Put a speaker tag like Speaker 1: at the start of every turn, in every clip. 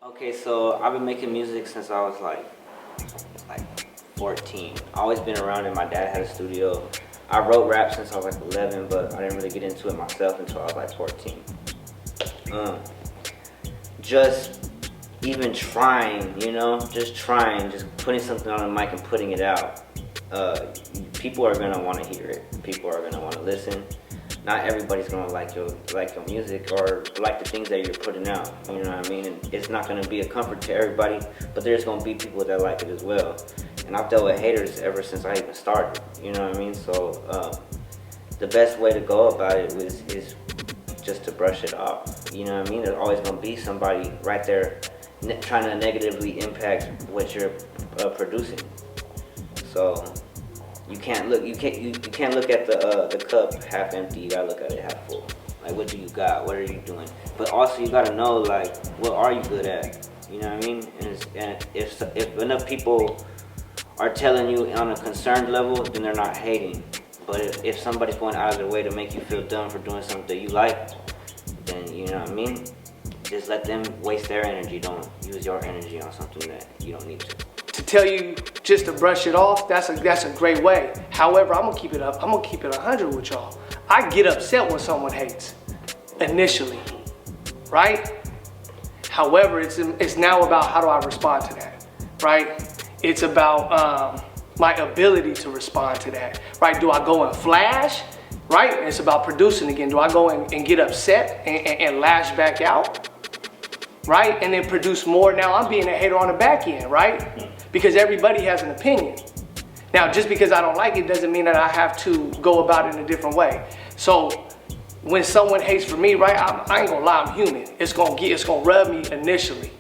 Speaker 1: Okay, so I've been making music since I was like 14. Always been around it. My dad had a studio. I wrote rap since I was like 11, but I didn't really get into it myself until I was like 14. Just even trying, just trying, just putting something on the mic and putting it out. People are gonna want to hear it. People are gonna want to listen. Not everybody's gonna like your music or like the things that you're putting out. You know what I mean? And it's not gonna be a comfort to everybody, but there's gonna be people that like it as well. And I've dealt with haters ever since I even started. You know what I mean? So the best way to go about it is just to brush it off. You know what I mean? There's always gonna be somebody right there trying to negatively impact what you're producing. So you can't look at the cup half empty. You gotta look at it half full. Like, what do you got? What are you doing? But also you gotta know, like, what are you good at? You know what I mean? And if enough people are telling you on a concerned level, then they're not hating. But if somebody's going out of their way to make you feel dumb for doing something that you like, then you know what I mean? Just let them waste their energy. Don't use your energy on something that you don't need to.
Speaker 2: To tell you just to brush it off, that's a great way. However, I'm gonna keep it 100 with y'all. I get upset when someone hates, initially, right? However, it's now about how do I respond to that, right? It's about my ability to respond to that, right? Do I go and flash, right? It's about producing again. Do I go and get upset and lash back out, right? And then produce more? Now I'm being a hater on the back end, right? Because everybody has an opinion. Now, just because I don't like it doesn't mean that I have to go about it in a different way. So when someone hates for me, right, I ain't gonna lie, I'm human. It's gonna rub me initially.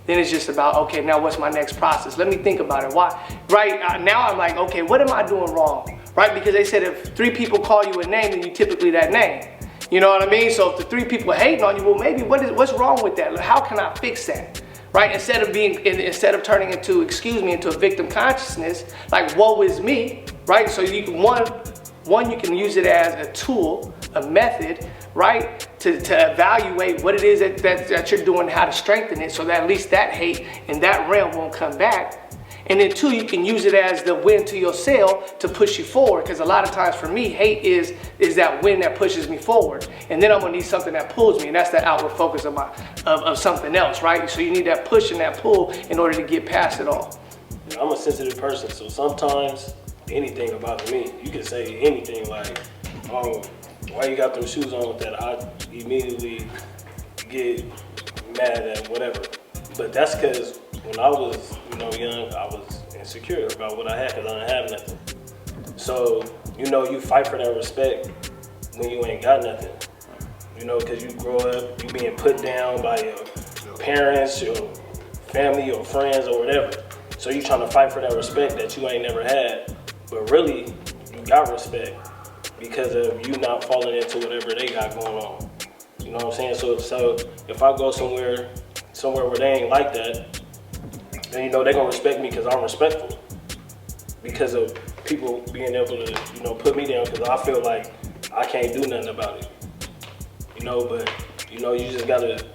Speaker 2: Then it's just about, okay, now what's my next process? Let me think about it. Why? Right now I'm like, okay, what am I doing wrong? Right? Because they said if 3 people call you a name, then you typically that name. You know what I mean? So if the 3 people are hating on you, well, maybe what's wrong with that? How can I fix that? Right? Instead of turning into a victim consciousness, like woe is me, right? So you can one you can use it as a tool, a method, right? To evaluate what it is that you're doing, how to strengthen it, so that at least that hate in that realm won't come back. And then 2, you can use it as the wind to your sail to push you forward. Because a lot of times for me, hate is that wind that pushes me forward. And then I'm gonna need something that pulls me, and that's the outward focus of something else, right? So you need that push and that pull in order to get past it all.
Speaker 3: I'm a sensitive person, so sometimes anything about me, you can say anything like, oh, why you got those shoes on with that? I immediately get mad at whatever. But that's because when I was, young, I was insecure about what I had because I didn't have nothing. So, you fight for that respect when you ain't got nothing. Because you grow up, you being put down by your parents, your family, your friends, or whatever. So you trying to fight for that respect that you ain't never had. But really, you got respect because of you not falling into whatever they got going on. You know what I'm saying? So if I go somewhere where they ain't like that, then they gonna respect me because I'm respectful. Because of people being able to, put me down because I feel like I can't do nothing about it. But you just gotta,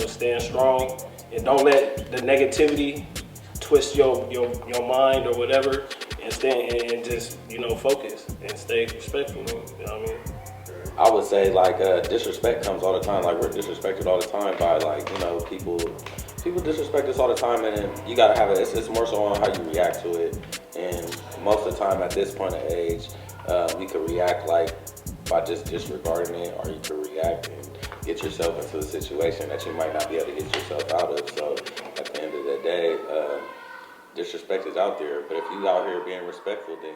Speaker 3: stand strong and don't let the negativity twist your mind or whatever, and stand and just, focus and stay respectful. You know what I mean?
Speaker 4: I would say disrespect comes all the time. Like, we're disrespected all the time by people disrespect us all the time, and you gotta have it. It's more so on how you react to it. And most of the time at this point of age, we could react by just disregarding it, or you could react and get yourself into a situation that you might not be able to get yourself out of. So at the end of the day, disrespect is out there, but if you out here being respectful, then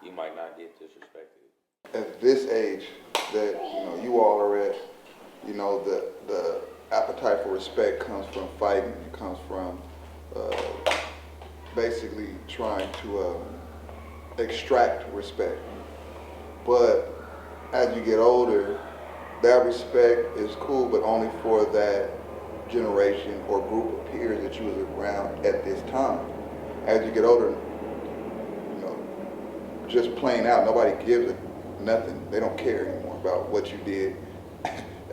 Speaker 4: you might not get disrespected.
Speaker 5: At this age that you all are at, the appetite for respect comes from fighting. It comes from basically trying to extract respect. But as you get older, that respect is cool, but only for that generation or group of peers that you was around at this time. As you get older, just plain out, nobody gives a nothing. They don't care anymore about what you did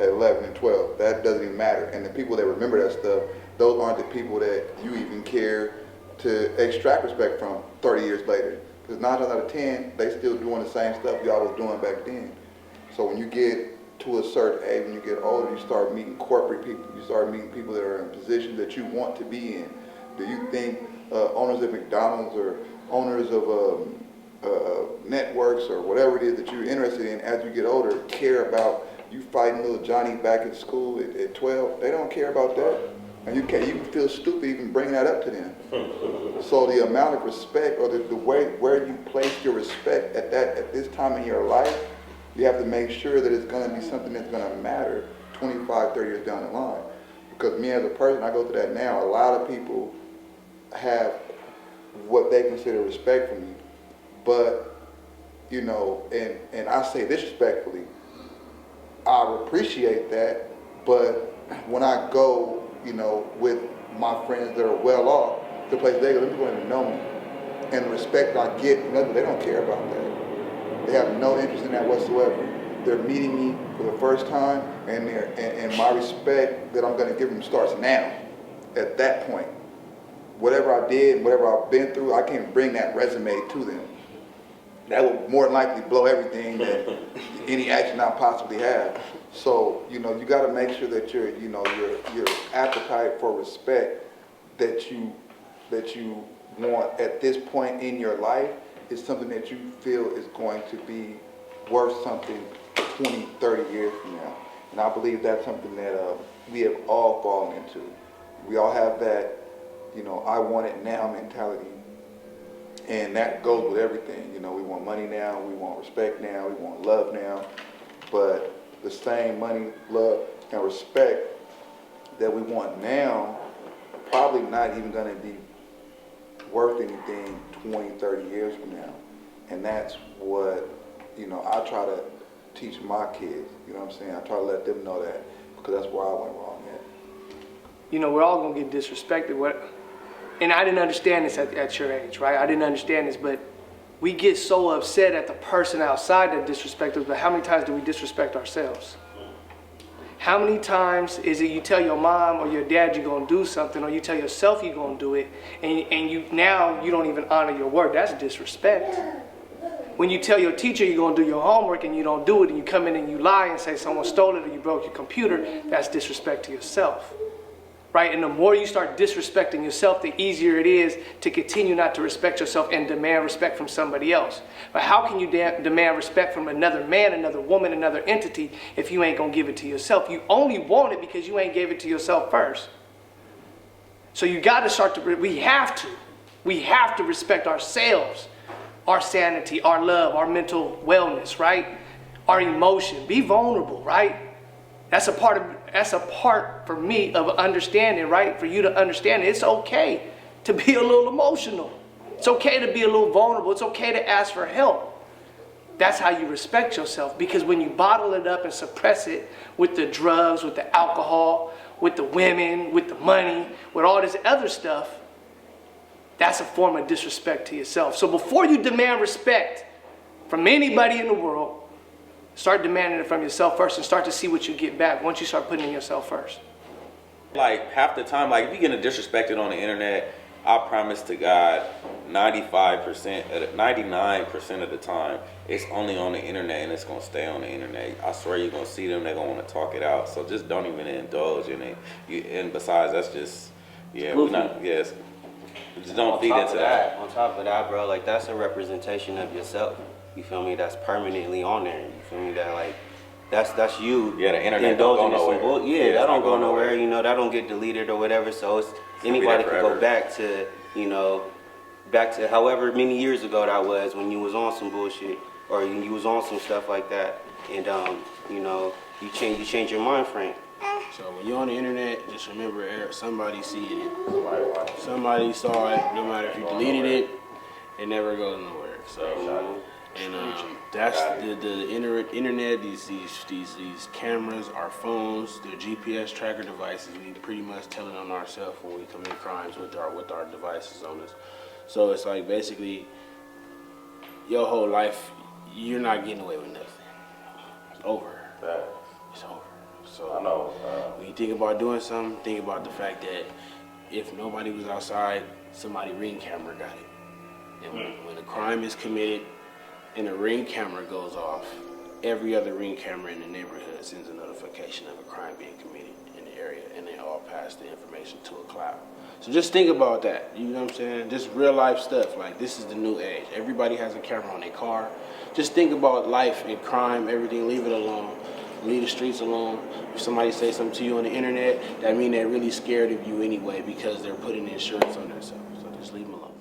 Speaker 5: at 11 and 12. That doesn't even matter. And the people that remember that stuff, those aren't the people that you even care to extract respect from 30 years later. Because 9 times out of 10, they still doing the same stuff y'all was doing back then. So when you get to a certain age, when you get older, you start meeting corporate people. You start meeting people that are in positions that you want to be in. Do you think owners of McDonald's or owners of networks or whatever it is that you're interested in as you get older care about you fighting little Johnny back at school at 12? They don't care about that. And you can feel stupid even bringing that up to them. So the amount of respect, or the way where you place your respect at this time in your life, you have to make sure that it's going to be something that's going to matter 25, 30 years down the line. Because me as a person, I go through that now. A lot of people have what they consider respect for me, but you know, and I say disrespectfully, I appreciate that, but when I go, you know, with my friends that are well off, the place they go, them people don't even know me. And the respect I get from them, they don't care about that. They have no interest in that whatsoever. They're meeting me for the first time, and my respect that I'm gonna give them starts now, at that point. Whatever I did, whatever I've been through, I can bring that resume to them. That will more than likely blow everything that any action I possibly have. So, you know, you got to make sure that your appetite for respect that you want at this point in your life is something that you feel is going to be worth something 20, 30 years from now. And I believe that's something that we have all fallen into. We all have that, you know, I want it now mentality. And that goes with everything. You know, we want money now, we want respect now, we want love now. But the same money, love, and respect that we want now probably not even going to be worth anything 20, 30 years from now. And that's what, you know, I try to teach my kids. You know what I'm saying? I try to let them know that, because that's where I went wrong at.
Speaker 2: You know, we're all going to get disrespected. And I didn't understand this at your age, right? I didn't understand this, but we get so upset at the person outside that disrespects us, but how many times do we disrespect ourselves? How many times is it you tell your mom or your dad you're going to do something, or you tell yourself you're going to do it, and you don't even honor your word? That's disrespect. When you tell your teacher you're going to do your homework and you don't do it, and you come in and you lie and say someone stole it or you broke your computer, that's disrespect to yourself. Right? And the more you start disrespecting yourself, the easier it is to continue not to respect yourself and demand respect from somebody else. But how can you demand respect from another man, another woman, another entity if you ain't going to give it to yourself? You only want it because you ain't gave it to yourself first. So you got to start to, we have to respect ourselves, our sanity, our love, our mental wellness, right? Our emotion. Be vulnerable, right? That's a part for me of understanding, right? For you to understand it's okay to be a little emotional. It's okay to be a little vulnerable. It's okay to ask for help. That's how you respect yourself, because when you bottle it up and suppress it with the drugs, with the alcohol, with the women, with the money, with all this other stuff, that's a form of disrespect to yourself. So before you demand respect from anybody in the world, start demanding it from yourself first, and start to see what you get back once you start putting in yourself first.
Speaker 4: Like, half the time, like, if you're getting disrespected on the internet, I promise to God, 99% of the time, it's only on the internet, and it's going to stay on the internet. I swear you're going to see them, they're going to want to talk it out. So just don't even indulge in it. And besides, that's just, just don't feed into that.
Speaker 6: On top of that, bro, like, that's a representation of yourself. You feel me? That's permanently on there. You feel me? That, like, that's you.
Speaker 4: Yeah, the internet don't go nowhere.
Speaker 6: That don't go nowhere. You know, that don't get deleted or whatever. So anybody can go back to, you know, however many years ago that was, when you was on some bullshit or you was on some stuff like that, and you know, you change your mind frame.
Speaker 3: So when you're on the internet, just remember, somebody seeing it. Somebody saw it. No matter if you deleted it, it never goes nowhere. So. And that's the internet, these cameras, our phones, the GPS tracker devices. We pretty much telling on ourselves when we commit crimes with our devices on us. So it's like, basically, your whole life, you're not getting away with nothing. It's over. It's over.
Speaker 7: So
Speaker 4: I know.
Speaker 7: when you think about doing something, think about the fact that if nobody was outside, somebody Ring camera got it. And when a crime is committed and a Ring camera goes off, every other Ring camera in the neighborhood sends a notification of a crime being committed in the area, and they all pass the information to a cloud. So just think about that, you know what I'm saying? Just real life stuff, like this is the new age. Everybody has a camera on their car. Just think about life and crime, everything, leave it alone. Leave the streets alone. If somebody says something to you on the internet, that means they're really scared of you anyway because they're putting insurance on themselves. So just leave them alone.